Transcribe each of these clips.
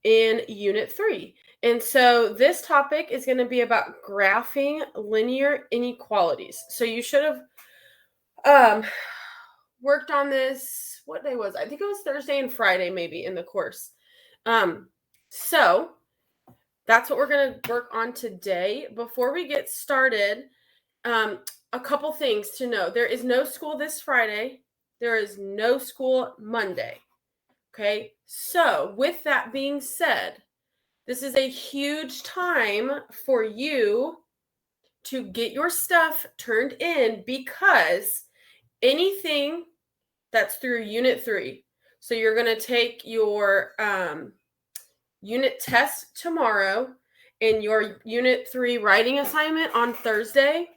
in Unit 3. And so this topic is going to be about graphing linear inequalities. So you should have worked on this, what day was it? I think it was Thursday and Friday maybe in the course. So that's what we're going to work on today. Before we get started, a couple things to know. There is no school this Friday. There is no school Monday. Okay, so with that being said, this is a huge time for you to get your stuff turned in because anything that's through Unit 3, so you're going to take your unit test tomorrow and your Unit 3 writing assignment on Thursday,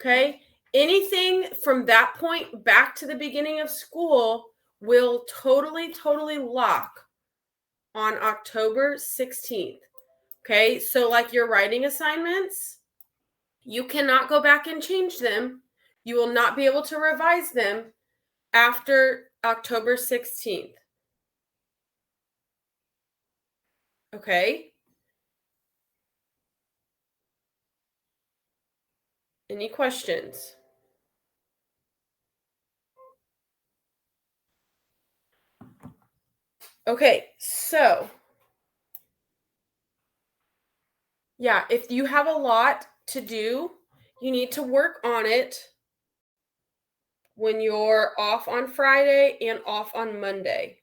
okay? Anything from that point back to the beginning of school will totally lock on October 16th. Okay, so like your writing assignments, you cannot go back and change them. You will not be able to revise them after October 16th. Okay? Any questions? Okay, so yeah, if you have a lot to do, you need to work on it when you're off on Friday and off on Monday.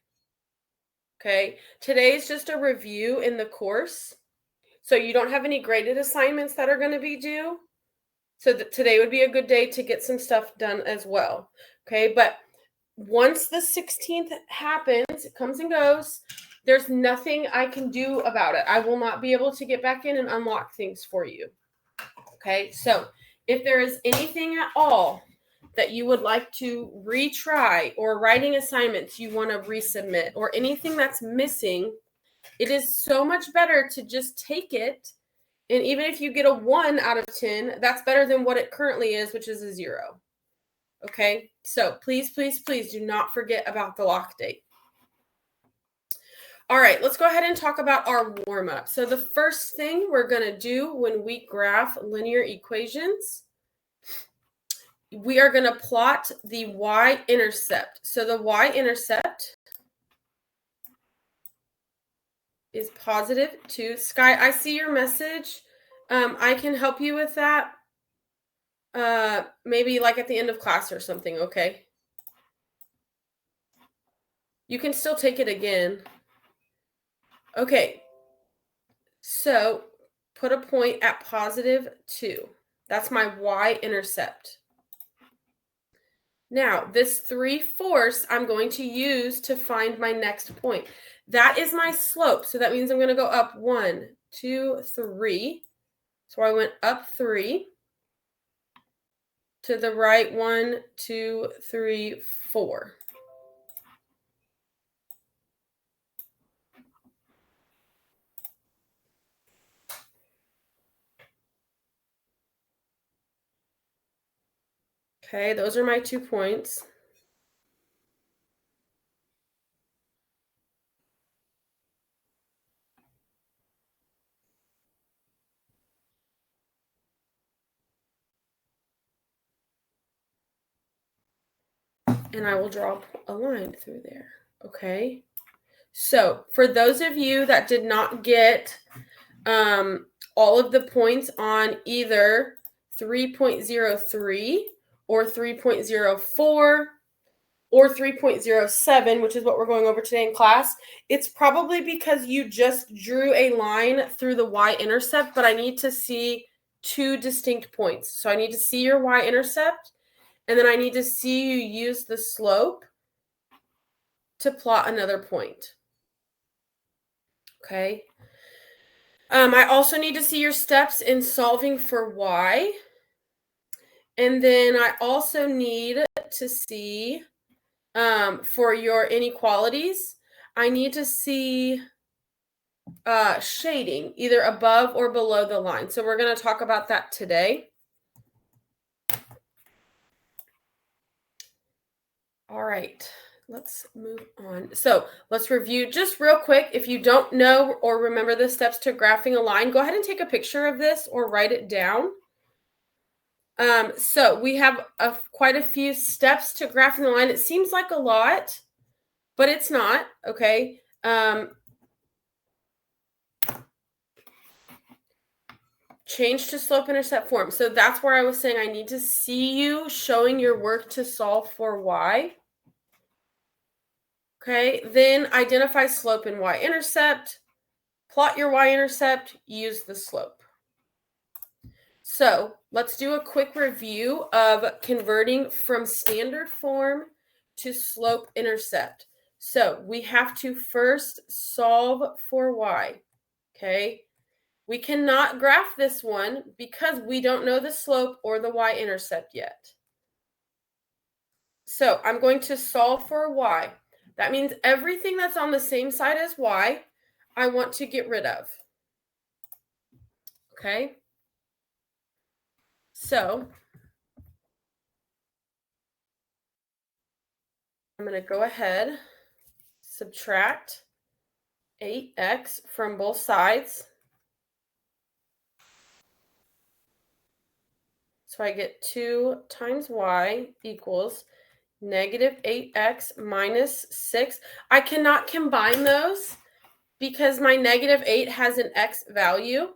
Okay, today's just a review in the course. So you don't have any graded assignments that are going to be due. So today would be a good day to get some stuff done as well. Okay, but once the 16th happens, it comes and goes, there's nothing I can do about it. I will not be able to get back in and unlock things for you. Okay, so if there is anything at all that you would like to retry or writing assignments you want to resubmit or anything that's missing, it is so much better to just take it. And even if you get a 1 out of 10, that's better than what it currently is, which is a 0. Okay, so please do not forget about the lock date. All right, let's go ahead and talk about our warm-up. So the first thing we're going to do when we graph linear equations, we are going to plot the y-intercept. So the y-intercept is positive 2. Sky, I see your message. I can help you with that. Maybe like at the end of class or something, okay? You can still take it again. Okay, so put a point at positive 2. That's my y-intercept. Now, this 3/4 I'm going to use to find my next point. That is my slope, so that means I'm going to go up 1, 2, 3. So I went up 3. To the right, 1, 2, 3, 4. Okay, those are my 2 points. And I will draw a line through there. Okay. So for those of you that did not get all of the points on either 3.03 or 3.04 or 3.07, which is what we're going over today in class, it's probably because you just drew a line through the y-intercept, but I need to see 2 distinct points. So I need to see your y-intercept, and then I need to see you use the slope to plot another point. Okay. I also need to see your steps in solving for y. And then I also need to see for your inequalities, I need to see shading either above or below the line. So we're going to talk about that today. All right. let's move on. So let's review just real quick. If you don't know or remember the steps to graphing a line, go ahead and take a picture of this or write it down. So we have quite a few steps to graphing the line. It seems like a lot, but it's not, okay? Change to slope-intercept form. So that's where I was saying I need to see you showing your work to solve for y. Okay, then identify slope and y-intercept. Plot your y-intercept, use the slope. So let's do a quick review of converting from standard form to slope-intercept. So we have to first solve for y, okay? We cannot graph this one because we don't know the slope or the y-intercept yet. So I'm going to solve for y. That means everything that's on the same side as y, I want to get rid of. Okay? So I'm going to go ahead, subtract 8x from both sides. So I get 2 times y equals negative 8x minus 6. I cannot combine those because my negative 8 has an x value,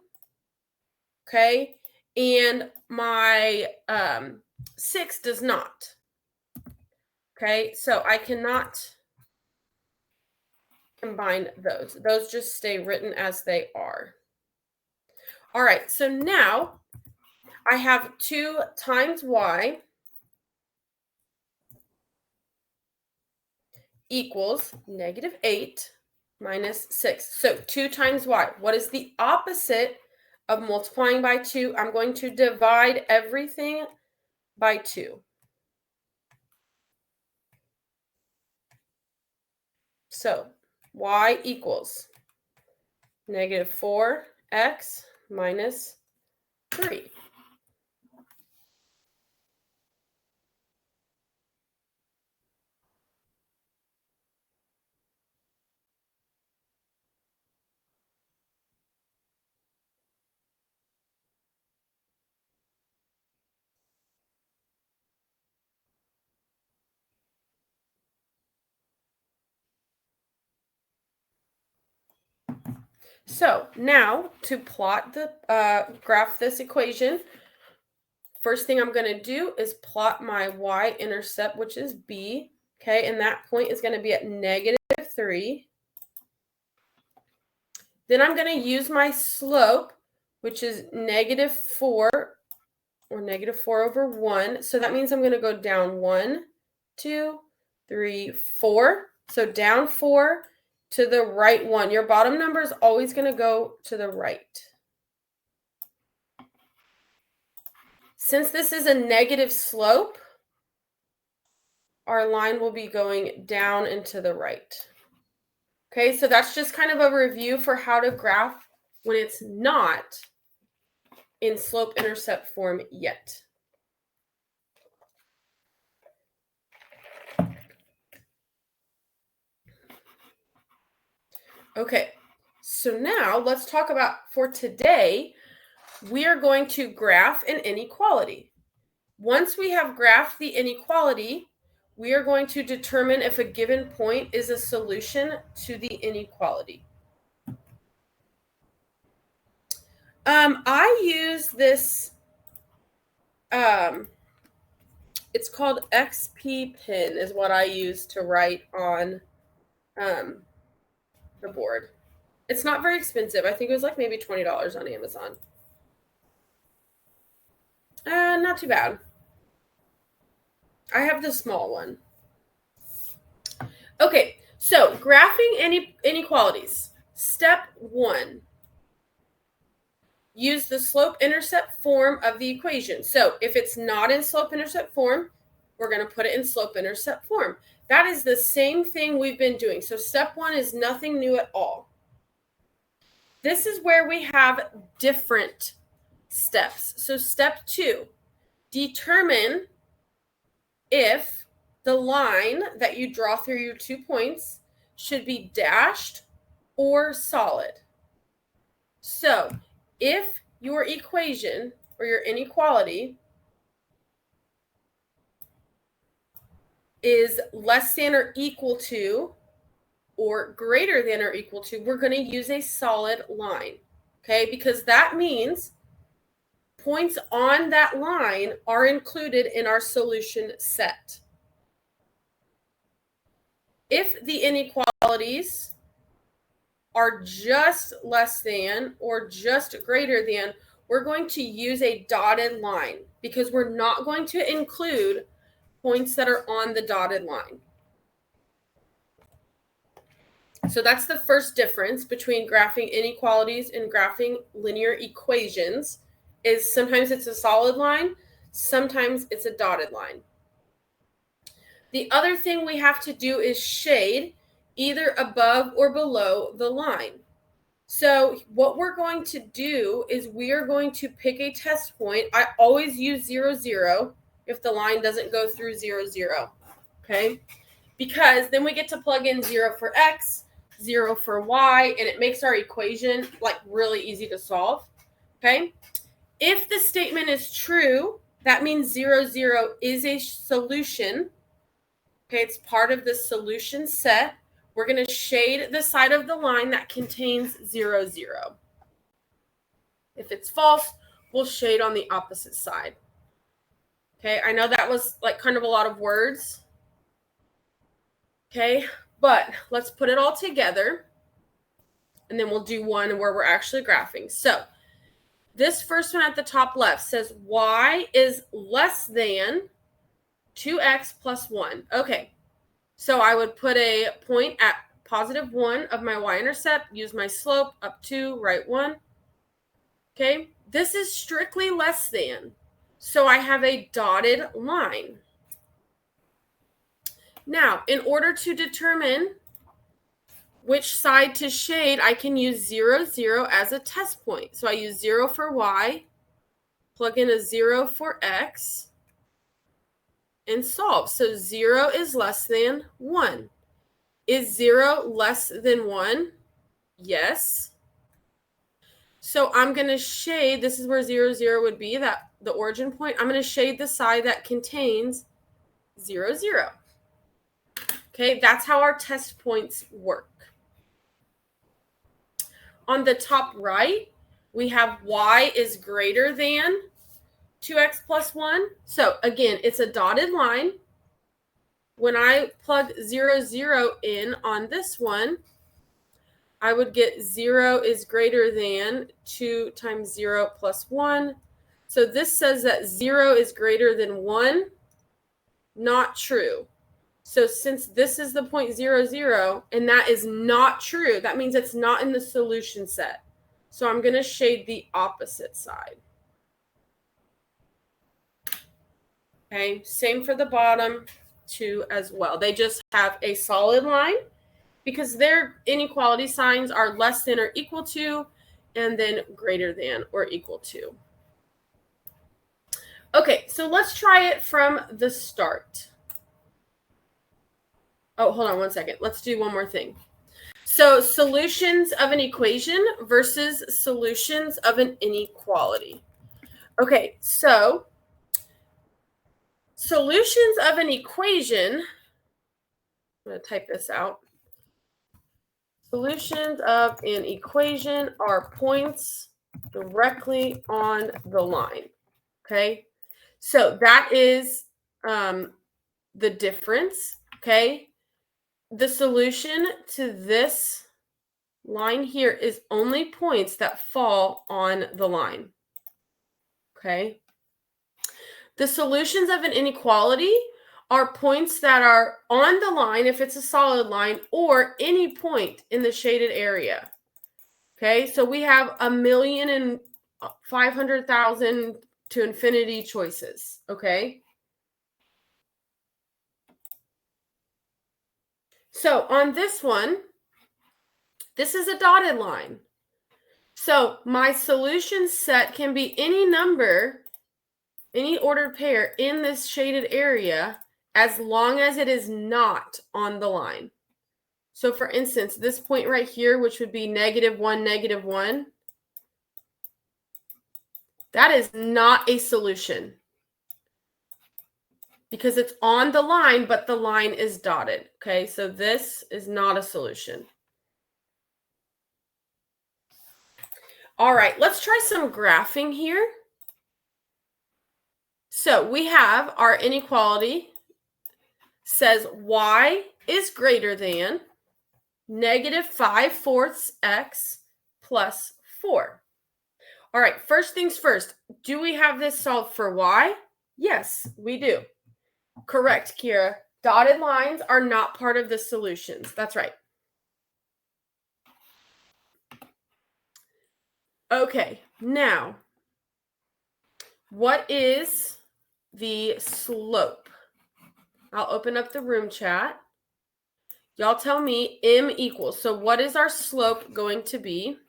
okay? And my 6 does not, okay? So I cannot combine those. Those just stay written as they are. All right, so now I have 2 times y equals negative 8 minus 6. So 2 times y. What is the opposite of multiplying by 2? I'm going to divide everything by 2. So y equals negative 4x minus 3. So now to plot the graph this equation, first thing I'm going to do is plot my y-intercept, which is b, okay, and that point is going to be at negative 3. Then I'm going to use my slope, which is negative 4, or negative 4 over 1. So that means I'm going to go down 1, 2, 3, 4. So down 4 to the right 1. Your bottom number is always going to go to the right. Since this is a negative slope, our line will be going down and to the right. Okay, so that's just kind of a review for how to graph when it's not in slope-intercept form yet. Okay, so now let's talk about, for today, we are going to graph an inequality. Once we have graphed the inequality, we are going to determine if a given point is a solution to the inequality. I use this, it's called XP Pen is what I use to write on the board. It's not very expensive. I think it was like maybe $20 on Amazon. Not too bad. I have the small one. Okay, so graphing inequalities. Step 1. Use the slope-intercept form of the equation. So if it's not in slope-intercept form, we're going to put it in slope-intercept form. That is the same thing we've been doing. So step 1 is nothing new at all. This is where we have different steps. So step 2, determine if the line that you draw through your 2 points should be dashed or solid. So if your equation or your inequality is less than or equal to or greater than or equal to, we're going to use a solid line, okay? Because that means points on that line are included in our solution set. If the inequalities are just less than or just greater than, we're going to use a dotted line because we're not going to include points that are on the dotted line. So that's the first difference between graphing inequalities and graphing linear equations, is sometimes it's a solid line, sometimes it's a dotted line. The other thing we have to do is shade either above or below the line. So what we're going to do is we are going to pick a test point. I always use 0, 0 if the line doesn't go through 0, 0, okay? Because then we get to plug in 0 for x, 0 for y, and it makes our equation like really easy to solve, okay? If the statement is true, that means 0, 0 is a solution, okay? It's part of the solution set. We're going to shade the side of the line that contains 0, 0. If it's false, we'll shade on the opposite side. Okay, I know that was like kind of a lot of words. Okay, but let's put it all together, and then we'll do one where we're actually graphing. So this first one at the top left says y is less than 2x plus 1. Okay. So I would put a point at positive 1 of my y-intercept, use my slope, up 2, right 1. Okay, this is strictly less than. So I have a dotted line. Now, in order to determine which side to shade, I can use 0, 0 as a test point. So I use 0 for y, plug in a 0 for x, and solve. So 0 is less than 1. Is 0 less than 1? Yes. So I'm going to shade, this is where 0, 0 would be, that the origin point. I'm going to shade the side that contains 0, 0. Okay, that's how our test points work. On the top right, we have y is greater than 2x plus 1. So again, it's a dotted line. When I plug 0, 0 in on this one, I would get 0 is greater than 2 times 0 plus 1. So this says that 0 is greater than 1. Not true. So since this is the point 0, 0, and that is not true, that means it's not in the solution set. So I'm going to shade the opposite side. Okay, same for the bottom two as well. They just have a solid line because their inequality signs are less than or equal to, and then greater than or equal to. Okay, so let's try it from the start. Oh, hold on one second. Let's do one more thing. So solutions of an equation versus solutions of an inequality. Okay, so solutions of an equation, I'm going to type this out. Solutions of an equation are points directly on the line. Okay, so that is the difference. Okay, the solution to this line here is only points that fall on the line. Okay, the solutions of an inequality are points that are on the line if it's a solid line, or any point in the shaded area. Okay, so we have 1,500,000 to infinity choices. Okay, so on this one, this is a dotted line. So my solution set can be any number, any ordered pair in this shaded area as long as it is not on the line. So for instance, this point right here, which would be -1, -1, that is not a solution because it's on the line, but the line is dotted. Okay, so this is not a solution. All right, let's try some graphing here. So we have our inequality says y is greater than -5/4 x plus 4. All right, first things first. Do we have this solved for y? Yes, we do. Correct, Kira. Dotted lines are not part of the solutions. That's right. Okay, now, what is the slope? I'll open up the room chat. Y'all tell me m equals. So what is our slope going to be?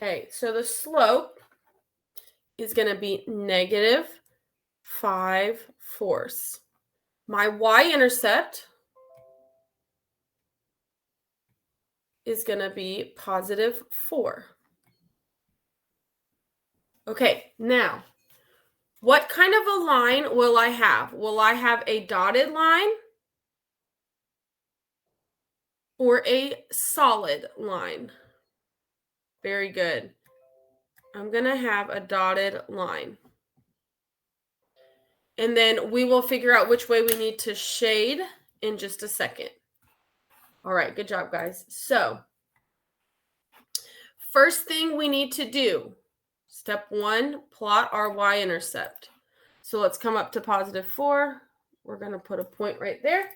Okay, so the slope is going to be -5/4. My y-intercept is going to be +4. Okay, now, what kind of a line will I have? Will I have a dotted line or a solid line? Very good. I'm going to have a dotted line. And then we will figure out which way we need to shade in just a second. All right, good job, guys. So, first thing we need to do, step 1, plot our y-intercept. So let's come up to +4. We're going to put a point right there.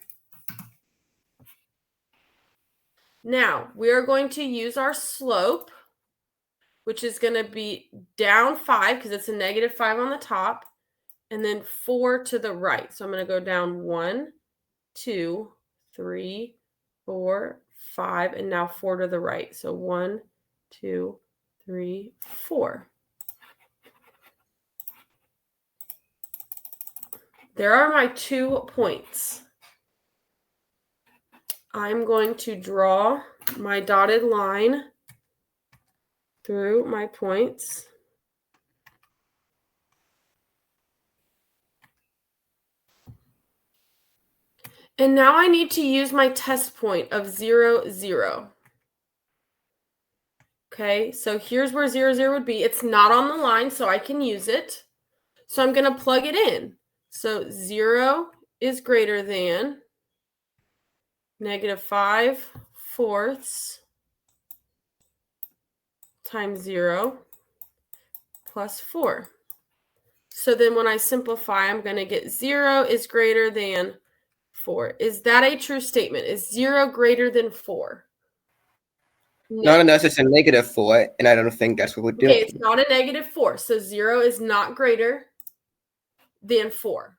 Now, we are going to use our slope, which is going to be down 5 because it's a -5 on the top, and then 4 to the right. So I'm going to go down 1, 2, 3, 4, 5, and now 4 to the right. So 1, 2, 3, 4. There are my 2 points. I'm going to draw my dotted line through my points. And now I need to use my test point of 0, 0. Okay, so here's where 0, 0 would be. It's not on the line, so I can use it. So I'm going to plug it in. So 0 is greater than -5/4 times 0 plus 4. So then when I simplify, I'm going to get 0 is greater than 4. Is that a true statement? Is 0 greater than 4? No, it's a -4, and I don't think that's what we're doing. Okay, it's not a -4, so 0 is not greater than 4.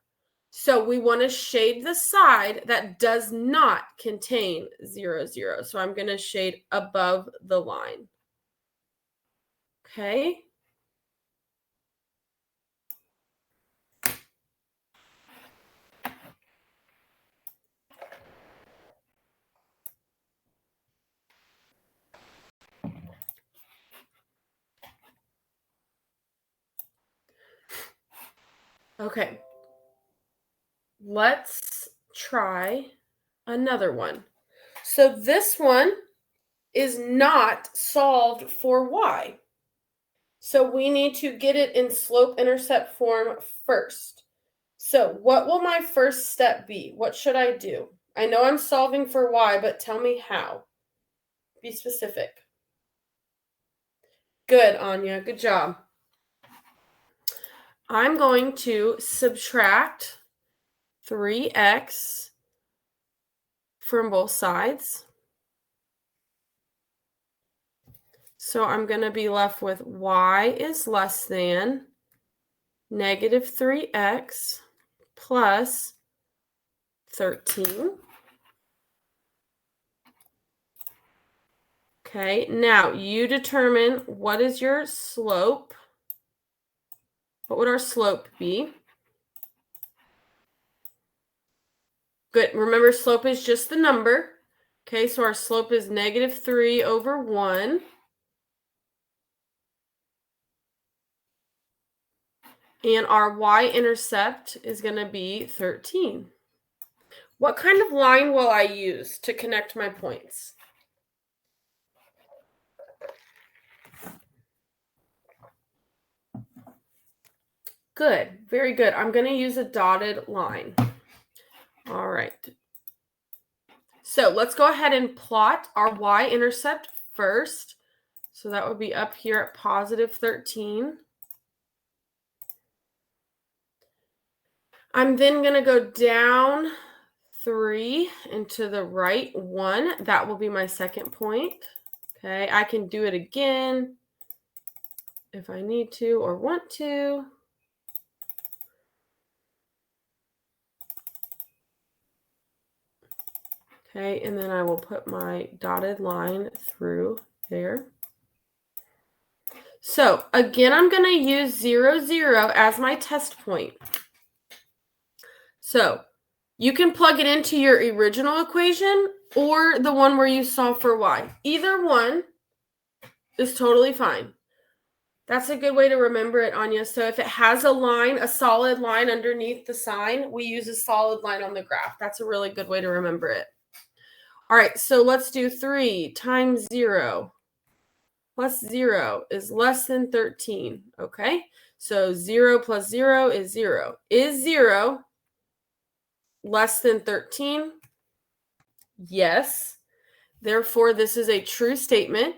So we want to shade the side that does not contain 0, 0. So I'm going to shade above the line. Okay. Okay. Let's try another one. So this one is not solved for y. So we need to get it in slope-intercept form first. So what will my first step be? What should I do? I know I'm solving for y, but tell me how. Be specific. Good, Anya. Good job. I'm going to subtract 3x from both sides. So I'm going to be left with y is less than negative 3x plus 13. Okay, now you determine what is your slope. What would our slope be? Good. Remember, slope is just the number. Okay, so our slope is negative 3 over 1. And our y-intercept is going to be 13. What kind of line will I use to connect my points? Good. Very good. I'm going to use a dotted line. All right. So let's go ahead and plot our y-intercept first. So that would be up here at positive 13. I'm then going to go down 3 and to the right 1. That will be my second point. Okay, I can do it again if I need to or want to. Okay, and then I will put my dotted line through there. So again, I'm going to use 0, 0 as my test point. So you can plug it into your original equation or the one where you solve for y. Either one is totally fine. That's a good way to remember it, Anya. So if it has a line, a solid line underneath the sign, we use a solid line on the graph. That's a really good way to remember it. All right, so let's do 3 times 0 plus 0 is less than 13. Okay, so 0 plus 0 is 0. Is 0 less than 13? Yes. Therefore, this is a true statement.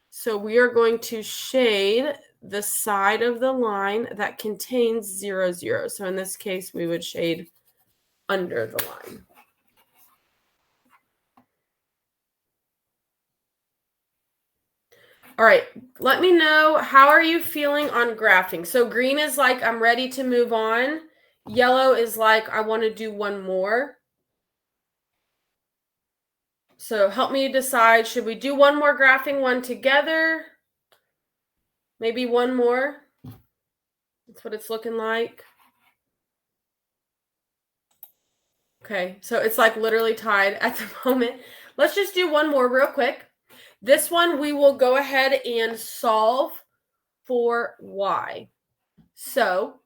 So we are going to shade the side of the line that contains 0, 0. So in this case, we would shade under the line. All right, let me know, how are you feeling on graphing? So green is like, I'm ready to move on. Yellow is like, I want to do one more. So help me decide, should we do one more graphing one together? Maybe one more? That's what it's looking like. Okay, so it's like literally tied at the moment. Let's just do one more real quick. This one we will go ahead and solve for y. So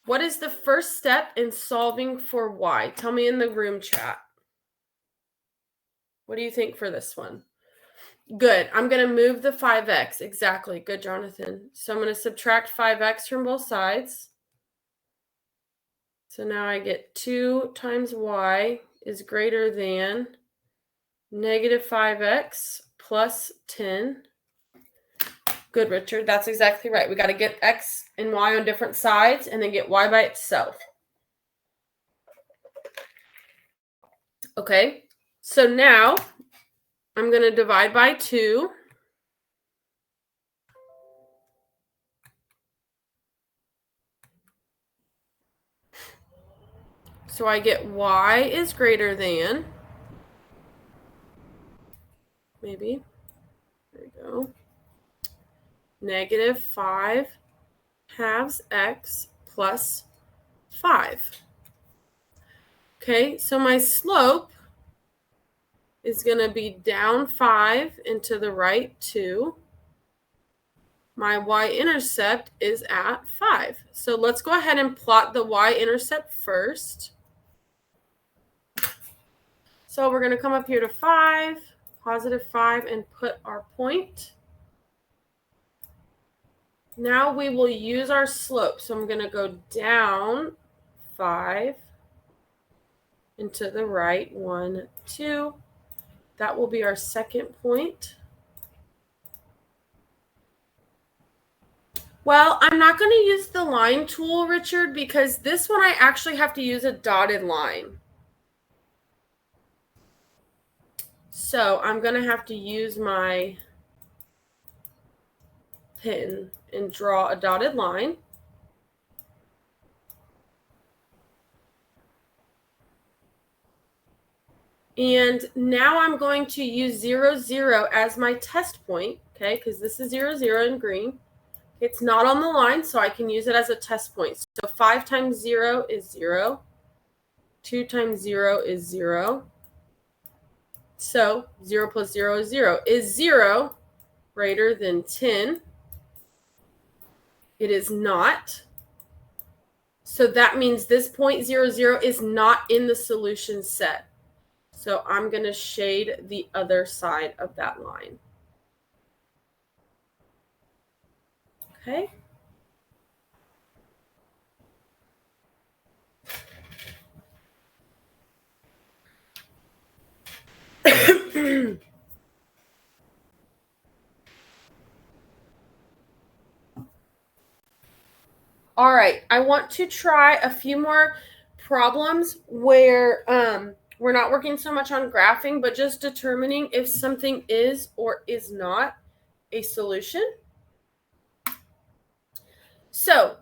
what is the first step in solving for y? Tell me in the room chat. What do you think for this one? Good. I'm going to move the 5x. Exactly. Good, Jonathan. So I'm going to subtract 5x from both sides. So now I get 2 times y is greater than negative 5x plus 10. Good, Richard. That's exactly right. We got to get x and y on different sides and then get y by itself. Okay, so now I'm going to divide by 2. So I get y is greater than, maybe, there we go, negative 5 halves x plus 5. Okay, so my slope is going to be down 5 and to the right 2. My y-intercept is at 5. So let's go ahead and plot the y-intercept first. So we're going to come up here to 5, positive 5, and put our point. Now we will use our slope. So I'm going to go down 5 and to the right 1, 2. That will be our second point. Well, I'm not going to use the line tool, Richard, because this one I actually have to use a dotted line. So I'm going to have to use my pen and draw a dotted line. And now I'm going to use 0, 0 as my test point, okay, because this is 0, 0 in green. It's not on the line, so I can use it as a test point. So 5 times 0 is 0. 2 times 0 is 0. So 0 plus 0 is 0. Is 0 greater than 10? It is not. So that means this 0.00 is not in the solution set. So I'm going to shade the other side of that line. Okay. All right, I want to try a few more problems where we're not working so much on graphing, but just determining if something is or is not a solution. So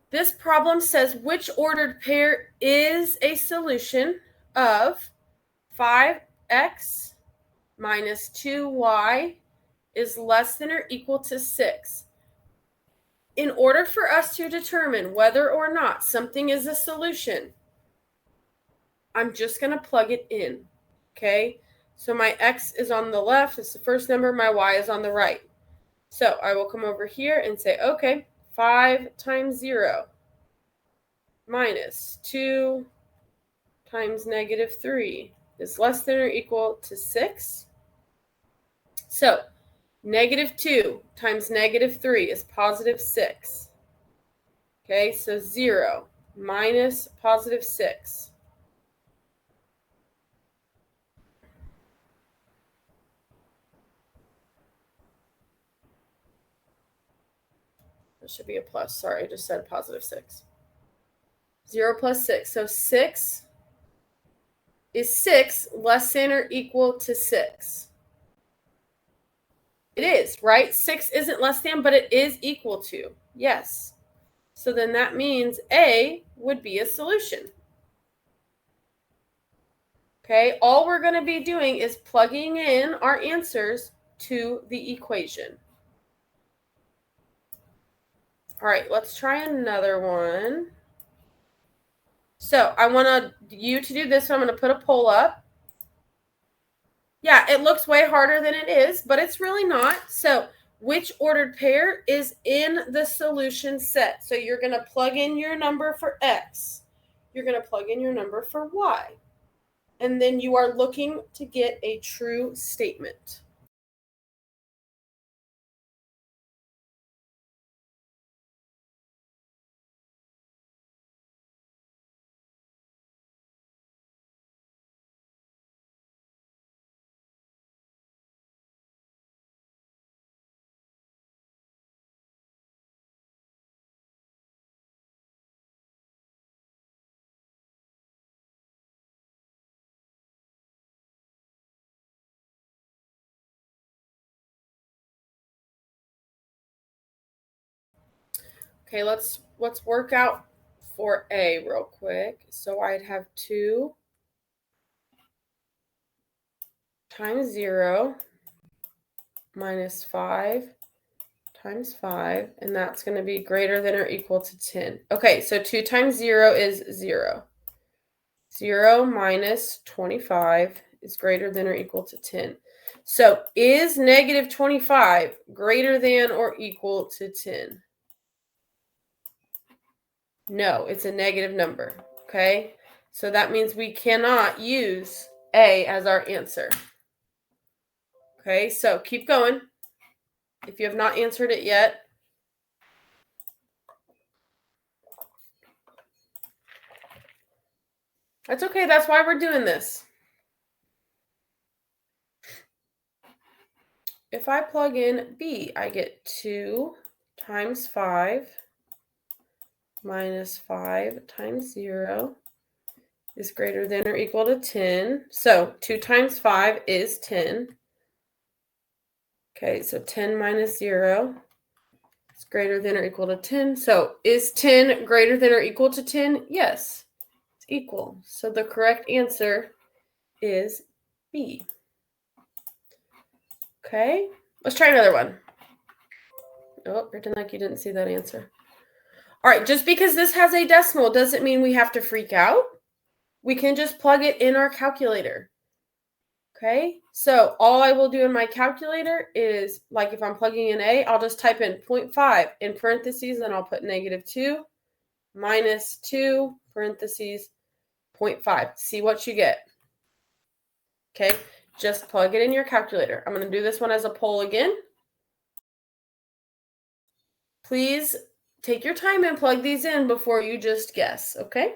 this problem says which ordered pair is a solution of 5x minus 2y is less than or equal to 6. In order for us to determine whether or not something is a solution, I'm just going to plug it in, okay? So my x is on the left, it's the first number, my y is on the right. So I will come over here and say, okay, 5 times 0 minus 2 times negative 3 is less than or equal to 6. So negative 2 times negative 3 is positive 6. Okay, so 0 minus positive 6. That should be a plus. Sorry, I just said positive 6. 0 plus 6. So 6 is 6 less than or equal to 6? It is, right? 6 isn't less than, but it is equal to. Yes. So then that means A would be a solution. Okay, all we're going to be doing is plugging in our answers to the equation. All right, let's try another one. So I want you to do this. So I'm going to put a poll up. Yeah, it looks way harder than it is, but it's really not. So which ordered pair is in the solution set? So you're going to plug in your number for x. You're going to plug in your number for y. And then you are looking to get a true statement. Okay, let's work out for A real quick. So I'd have 2 times 0 minus 5 times 5, and that's going to be greater than or equal to 10. Okay, so 2 times 0 is 0. 0 minus 25 is greater than or equal to 10. So is negative 25 greater than or equal to 10? No, it's a negative number, okay? So that means we cannot use A as our answer. Okay, so keep going. If you have not answered it yet. That's okay, that's why we're doing this. If I plug in B, I get 2 times 5 minus 5 times 0 is greater than or equal to 10. So 2 times 5 is 10. Okay, so 10 minus 0 is greater than or equal to 10. So is 10 greater than or equal to 10? Yes, it's equal. So the correct answer is B. Okay, let's try another one. Oh, pretend like you didn't see that answer. All right, just because this has a decimal doesn't mean we have to freak out. We can just plug it in our calculator. Okay, so all I will do in my calculator is, like if I'm plugging in A, I'll just type in 0.5 in parentheses, and I'll put -2 minus 2 parentheses 0.5. See what you get. Okay, just plug it in your calculator. I'm going to do this one as a poll again. Please take your time and plug these in before you just guess, okay?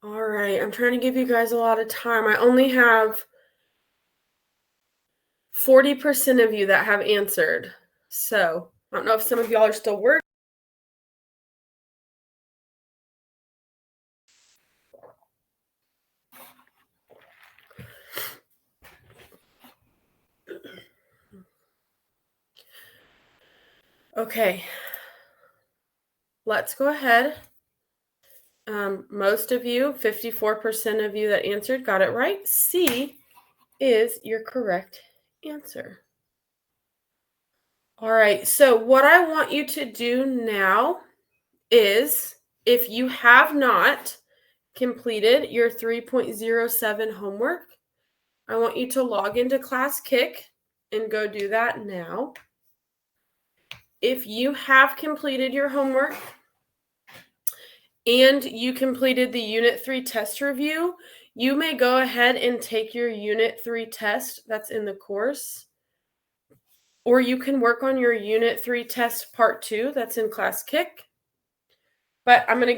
All right, I'm trying to give you guys a lot of time. I only have 40% of you that have answered. So I don't know if some of y'all are still working. Okay, let's go ahead. Most of you, 54% of you that answered, got it right. C is your correct answer. All right, so what I want you to do now is, if you have not completed your 3.07 homework, I want you to log into Class Kick and go do that now. if you have completed your homework and you completed the Unit 3 test review, you may go ahead and take your Unit 3 test that's in the course. Or you can work on your Unit 3 test Part 2 that's in Class Kick. But I want to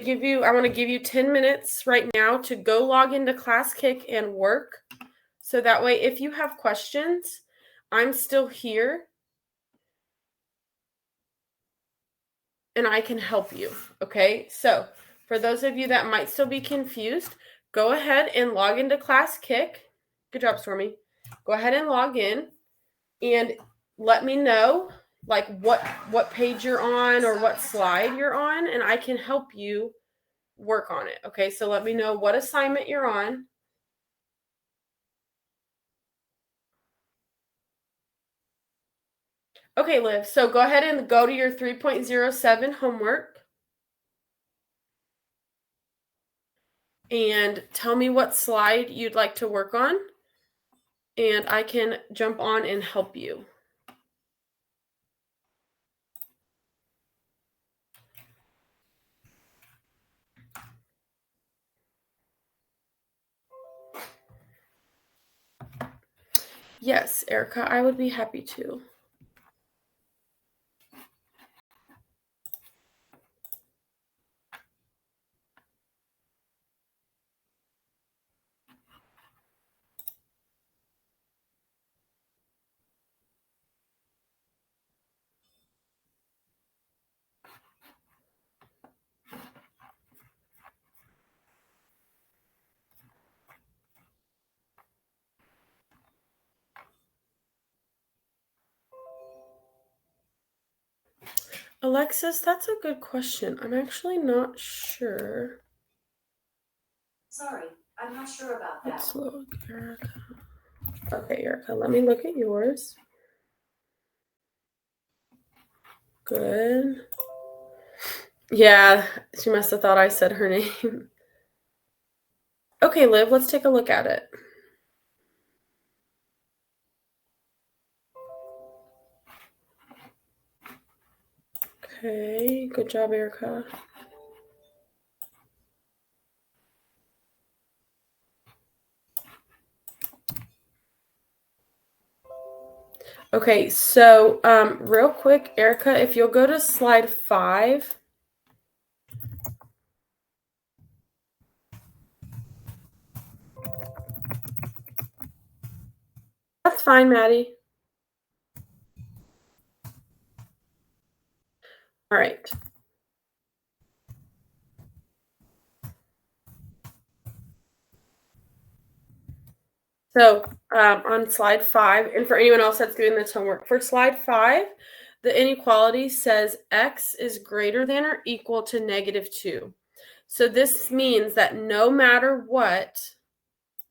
give you 10 minutes right now to go log into Class Kick and work. So that way, if you have questions, I'm still here and I can help you. Okay, so for those of you that might still be confused, go ahead and log into Class Kick. Good job, Stormy. Go ahead and log in and let me know like what page you're on or what slide you're on, and I can help you work on it. Okay, so let me know what assignment you're on. Okay, Liv, so go ahead and go to your 3.07 homework and tell me what slide you'd like to work on, and I can jump on and help you. Yes, Erica, I would be happy to. Alexis, that's a good question. I'm actually not sure. Sorry, I'm not sure about that. Let's look, Erica. Okay, Erica, let me look at yours. Good. Yeah, she must have thought I said her name. Okay, Liv, let's take a look at it. Okay, good job, Erica. Okay, so real quick, Erica, if you'll go to slide 5. That's fine, Maddie. All right. So on slide 5, and for anyone else that's doing this homework, for slide 5, the inequality says x is greater than or equal to -2. So this means that no matter what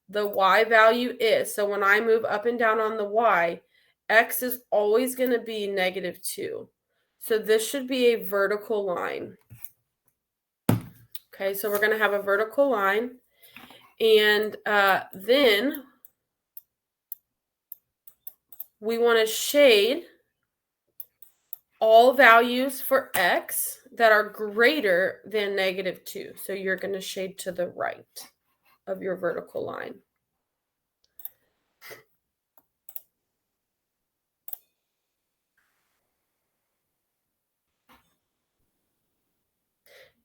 the y value is, so when I move up and down on the y, x is always going to be -2. So this should be a vertical line. Okay, so we're going to have a vertical line. And then we want to shade all values for x that are greater than -2. So you're going to shade to the right of your vertical line.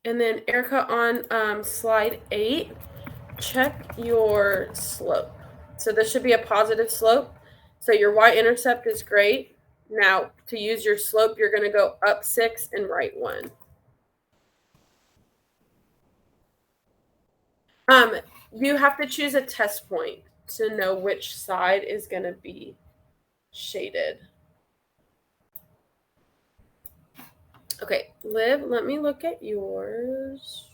And then Erica, on slide 8, check your slope. So this should be a positive slope. So your y-intercept is great. Now, to use your slope, you're going to go up 6 and right 1. You have to choose a test point to know which side is going to be shaded. Okay, Liv, let me look at yours.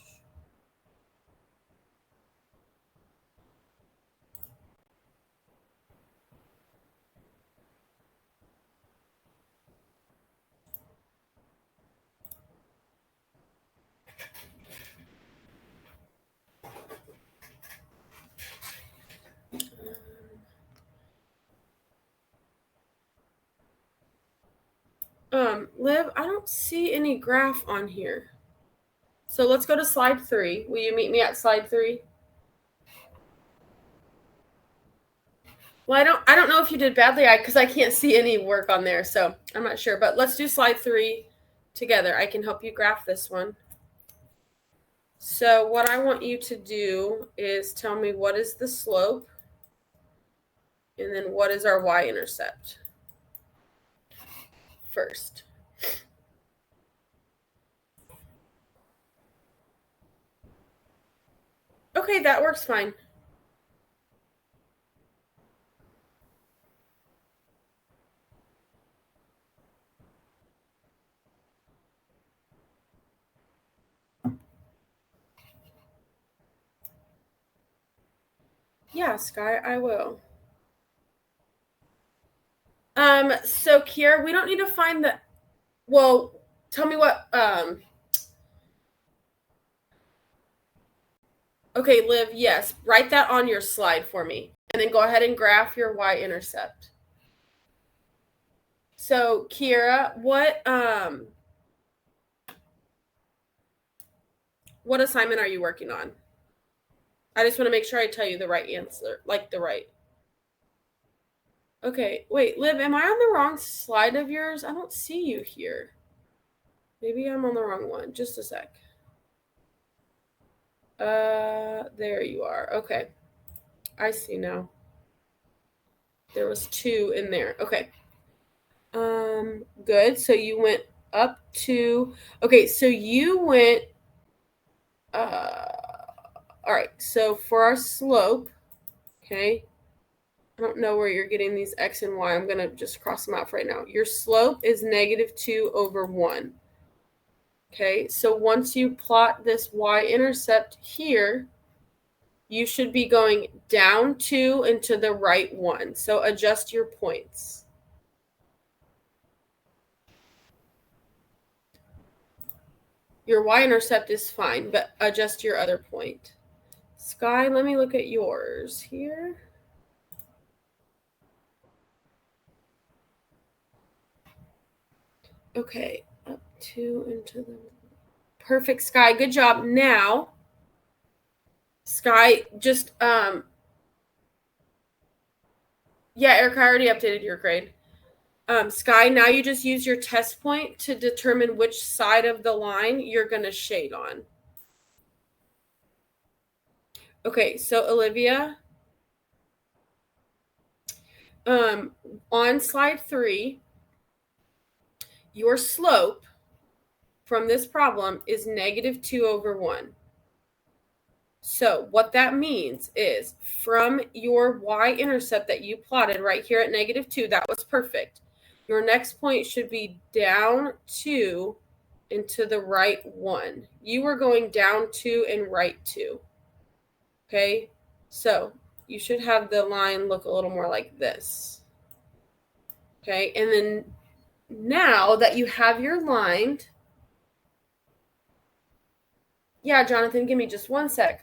Liv, I don't see any graph on here. So let's go to slide 3. Will you meet me at slide 3? Well, I don't know if you did badly, because I can't see any work on there, so I'm not sure. But let's do slide 3 together. I can help you graph this one. So what I want you to do is tell me what is the slope, and then what is our y-intercept first. Okay, that works fine. Yeah, Sky, I will. So Kiera, we don't need to find the, well, tell me what, okay, Liv, yes, write that on your slide for me, and then go ahead and graph your y-intercept. So Kiera, what assignment are you working on? I just want to make sure I tell you the right answer, like the right. Okay, wait, Liv, am I on the wrong slide of yours? I don't see you here. Maybe I'm on the wrong one. Just a sec. There you are. Okay. I see now. There was 2 in there. Okay. Good. So you went up to, okay, so you went, all right. So for our slope, okay, I don't know where you're getting these x and y. I'm going to just cross them out for right now. Your slope is -2/1. Okay, so once you plot this y-intercept here, you should be going down 2 and to the right 1. So adjust your points. Your y-intercept is fine, but adjust your other point. Sky, let me look at yours here. Okay, up 2 into the... Perfect, Sky. Good job. Now, Sky, just, yeah, Erica, I already updated your grade. Sky, now you just use your test point to determine which side of the line you're going to shade on. Okay, so Olivia, on slide 3, your slope from this problem is -2/1. So what that means is from your y-intercept that you plotted right here at -2, that was perfect. Your next point should be down 2 and to the right 1. You were going down 2 and right 2. Okay, so you should have the line look a little more like this. Okay, and then now that you have your line, yeah, Jonathan, give me just 1 sec.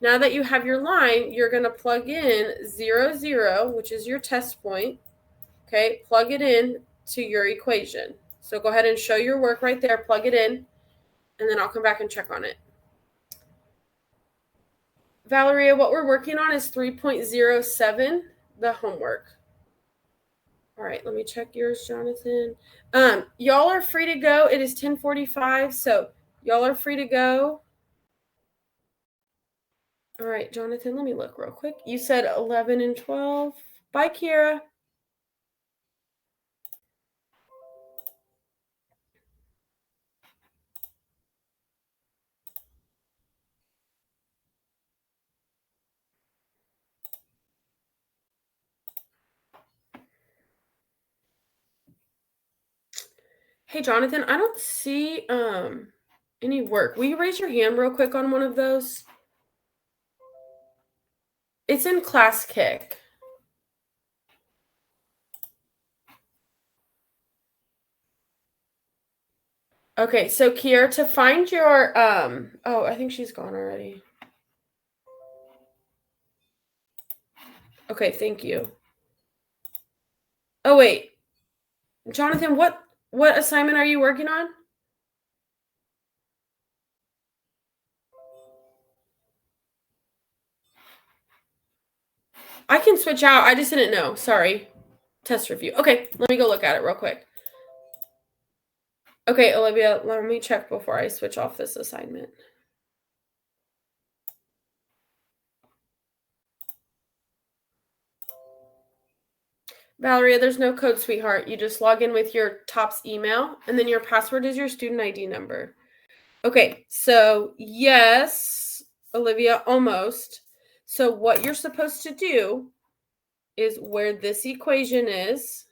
Now that you have your line, you're going to plug in 0, 0, which is your test point. Okay, plug it in to your equation. So go ahead and show your work right there, plug it in, and then I'll come back and check on it. Valeria, what we're working on is 3.07, the homework. All right, let me check yours, Jonathan. Y'all are free to go. It is 10:45, so y'all are free to go. All right, Jonathan, let me look real quick. You said 11 and 12. Bye, Kiera. Hey, Jonathan, I don't see any work. Will you raise your hand real quick on one of those? It's in Class Kick. Okay, so Kiera, to find your oh, I think she's gone already. Okay, thank you. Oh wait. Jonathan, what What assignment are you working on? I can switch out. I just didn't know. Sorry. Test review. Okay, let me go look at it real quick. Okay, Olivia, let me check before I switch off this assignment. Valeria, there's no code, sweetheart. You just log in with your TOPS email, and then your password is your student ID number. Okay, so yes, Olivia, almost. So what you're supposed to do is where this equation is,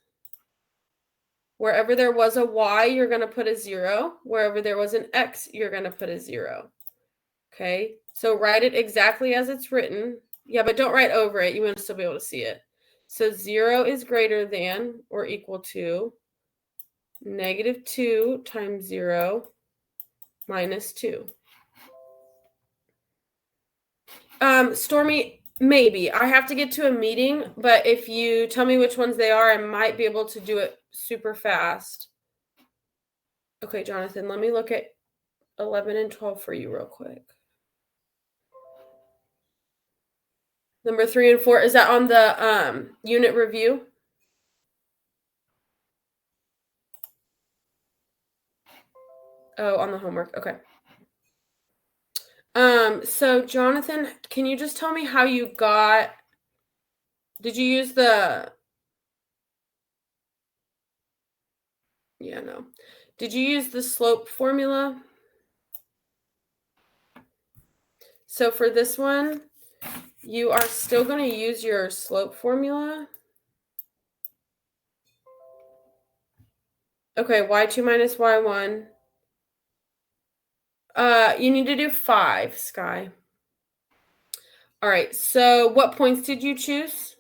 wherever there was a y, you're going to put a 0. Wherever there was an x, you're going to put a 0. Okay, so write it exactly as it's written. Yeah, but don't write over it. You want to still be able to see it. So 0 is greater than or equal to -2 times 0 minus 2. Stormy, maybe. I have to get to a meeting, but if you tell me which ones they are, I might be able to do it super fast. Okay, Jonathan, let me look at 11 and 12 for you real quick. Number 3 and 4, is that on the unit review? Oh, on the homework. Okay. So Jonathan, can you just tell me how you got, did you use the, yeah, no. Did you use the slope formula? So for this one, you are still going to use your slope formula. Okay, y2 minus y1. You need to do 5, Sky. All right, so what points did you choose?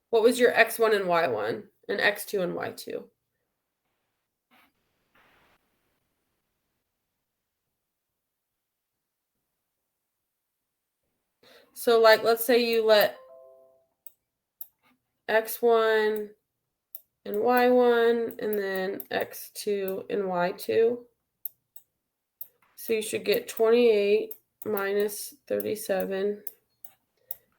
What was your x1 and y1 and x2 and y2? So like, let's say you let x1 and y1 and then x2 and y2. So you should get 28 minus 37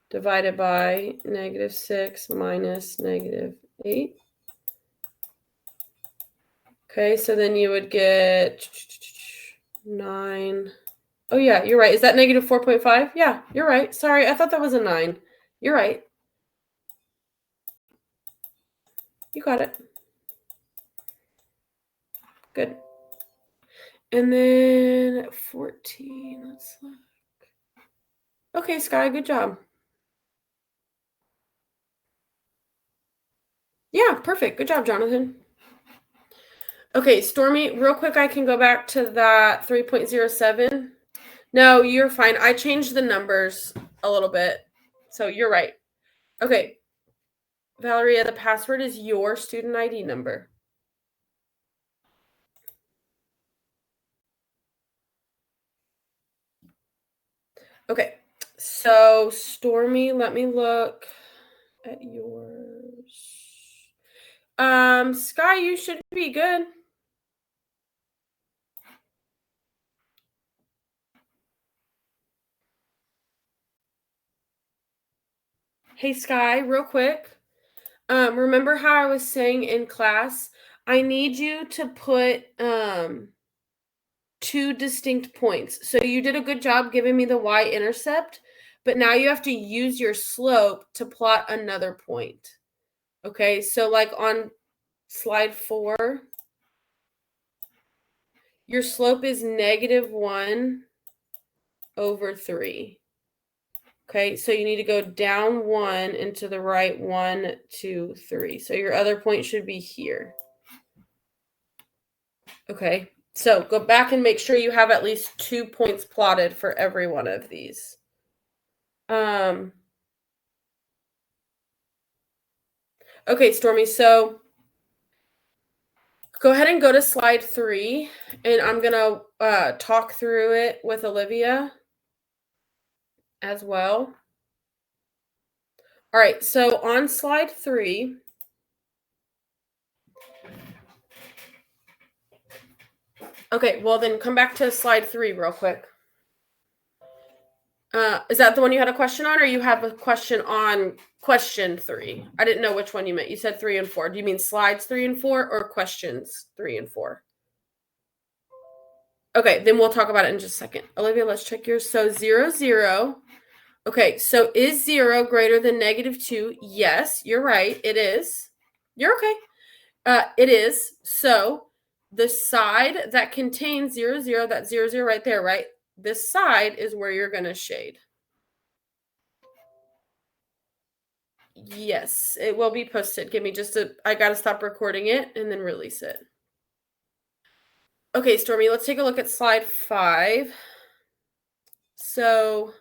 divided by -6 minus -8. Okay, so then you would get 9. Oh, yeah, you're right. Is that -4.5? Yeah, you're right. Sorry, I thought that was a 9. You're right. You got it. Good. And then 14. Let's look. Okay, Sky, good job. Yeah, perfect. Good job, Jonathan. Okay, Stormy, real quick, I can go back to that 3.07. No, you're fine. I changed the numbers a little bit. So you're right. Okay. Valeria, the password is your student ID number. Okay. So, Stormy, let me look at yours. Sky, you should be good. Hey, Sky, real quick. Remember how I was saying in class, I need you to put 2 distinct points. So you did a good job giving me the y-intercept, but now you have to use your slope to plot another point. Okay, so like on slide 4, your slope is -1 over 3. Okay, so you need to go down 1 and to the right 1, 2, 3. So your other point should be here. Okay, so go back and make sure you have at least 2 points plotted for every one of these. Okay, Stormy, so go ahead and go to slide 3, and I'm going to talk through it with Olivia as well. All right, so on slide 3, Okay, well then come back to slide 3 real quick. Is that the one you had a question on, or you have a question on question 3? I didn't know which one you meant. You said 3 and 4. Do you mean slides 3 and 4 or questions 3 and 4? Okay, then we'll talk about it in just a second. Olivia, let's check yours. So 0, 0. Okay, so is 0 greater than -2? Yes, you're right. It is. You're okay. It is. So the side that contains 0, 0, that 0, 0 right there, right? This side is where you're going to shade. Yes, it will be posted. Give me I got to stop recording it and then release it. Okay, Stormy, let's take a look at slide 5. So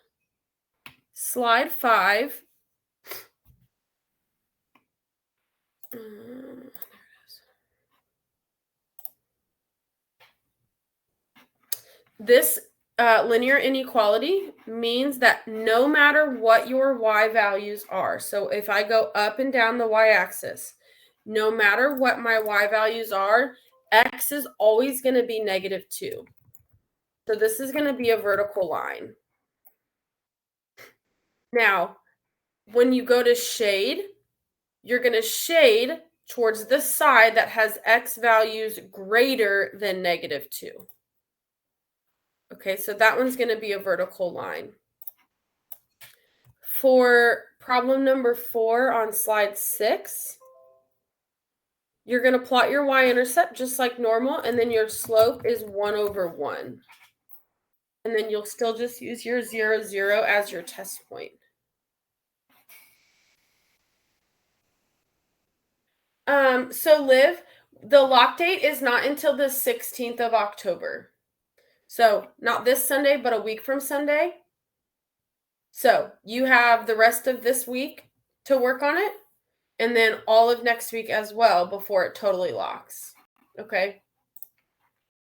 slide 5. There it is. This linear inequality means that no matter what your y values are, so if I go up and down the y-axis, no matter what my y values are, x is always going to be -2. So this is going to be a vertical line. Now, when you go to shade, you're going to shade towards the side that has x values greater than -2. Okay, so that one's going to be a vertical line. For problem number 4 on slide 6, you're going to plot your y-intercept just like normal, and then your slope is 1/1. And then you'll still just use your 0, 0 as your test point. So Liv, the lock date is not until the 16th of October. So not this Sunday, but a week from Sunday. So you have the rest of this week to work on it, and then all of next week as well before it totally locks. Okay.